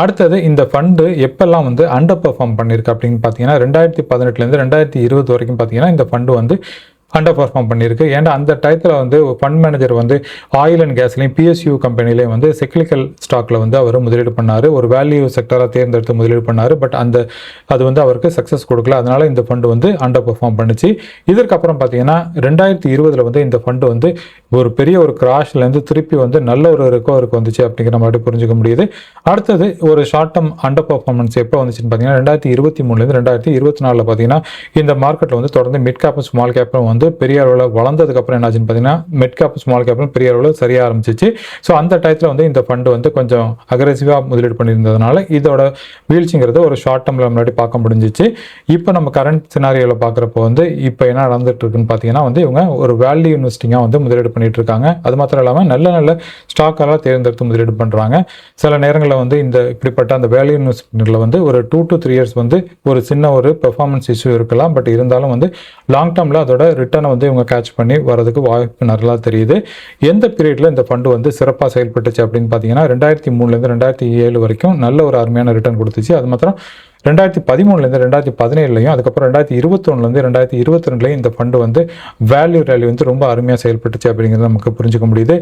அடுத்தது இந்த ஃபண்டு எப்பெல்லாம் வந்து அண்டர் பெர்ஃபார்ம் பண்ணியிருக்கு அப்படின்னு பார்த்தீங்கன்னா 2018 2020 வரைக்கும் பார்த்தீங்கன்னா இந்த ஃபண்டு வந்து அண்டர் பர்ஃபார்ம் பண்ணியிருக்கு. ஏன்னா அந்த டயத்தில் வந்து ஃபண்ட் மேனேஜர் வந்து ஆயில் அண்ட் கேஸ்லையும் பிஎஸ்யூ கம்பெனிலையும் வந்து செக்லிக்கல் ஸ்டாக்ல வந்து அவர் முதலீடு பண்ணார். ஒரு வேல்யூ செக்டராக தேர்ந்தெடுத்து முதலீடு பண்ணார். பட் அது வந்து அவருக்கு சக்ஸஸ் கொடுக்கல. அதனால இந்த ஃபண்டு வந்து அண்டர் பர்ஃபார்ம் பண்ணுச்சு. இதற்கப்புறம் பார்த்தீங்கன்னா 2020 வந்து இந்த ஃபண்டு வந்து ஒரு பெரிய ஒரு கிராஷ்லேருந்து திருப்பி வந்து நல்ல ஒரு ரெக்கவருக்கு வந்துச்சு அப்படிங்கிற மாதிரி புரிஞ்சுக்க முடியுது. அடுத்தது ஒரு ஷார்ட் டேர்ம் அண்டர் பர்ஃபார்மன்ஸ் எப்போ வந்துச்சுன்னு பார்த்தீங்கன்னா 2023 2024 பார்த்தீங்கன்னா இந்த மார்க்கெட்டில் வந்து தொடர்ந்து மிட் கேப்பும் ஸ்மால் கேப்பும் வந்து பெரிய அளவில் வளர்ந்ததுக்கப்புறம் என்னாச்சுன்னு பார்த்தீங்கன்னா மிட் கேப் ஸ்மால் கேப்பும் பெரிய அளவில் சரிய ஆரம்பிச்சிச்சு. ஸோ அந்த டயத்தில் வந்து இந்த ஃபண்டு வந்து கொஞ்சம் அக்ரெசிவாக முதலீடு பண்ணியிருந்ததுனால இதோட வீழ்ச்சிங்கிறது ஒரு ஷார்ட் டேர்மில் முன்னாடி பார்க்க முடிஞ்சிச்சு. இப்போ நம்ம கரண்ட் சினாரியோவில் பார்க்குறப்போ வந்து இப்போ என்ன நடந்துட்டு இருக்குன்னு பார்த்தீங்கன்னா வந்து இவங்க ஒரு வேல்யூ இன்வெஸ்டிங்காக வந்து முதலீடு பண்ணிட்டு இருக்காங்க. அது மாத்திரம் இல்லாமல் நல்ல நல்ல ஸ்டாக்கெல்லாம் தேர்ந்தெடுத்து முதலீடு பண்ணுறாங்க. சில நேரங்களில் வந்து இந்த இப்படிப்பட்ட அந்த வேல்யூ இன்வெஸ்ட்மெண்ட்டில் வந்து ஒரு 2 to 3 இயர்ஸ் வந்து ஒரு சின்ன ஒரு பெர்ஃபார்மன்ஸ் இஷ்யூ இருக்கலாம். பட் இருந்தாலும் வந்து லாங் டேர்மில் அதோட ரிட்டர்னை வந்து இவங்க கேட்ச் பண்ணி வரதுக்கு வாய்ப்பு நல்லா தெரியுது. எந்த பீரியடில் இந்த ஃபண்டு வந்து சிறப்பாக செயல்பட்டுச்சு அப்படின்னு பார்த்தீங்கன்னா 2003 2007 வரைக்கும் நல்ல ஒரு அருமையான ரிட்டர்ன் கொடுத்துச்சு. அது மாத்திரம் 2013 2017 அதுக்கப்புறம் 2021 2022 இந்த ஃபண்டு வந்து வேல்யூ ரேலி வந்து ரொம்ப அருமையாக செயல்பட்டுச்சு அப்படிங்கிறத நமக்கு புரிஞ்சுக்க முடியுது.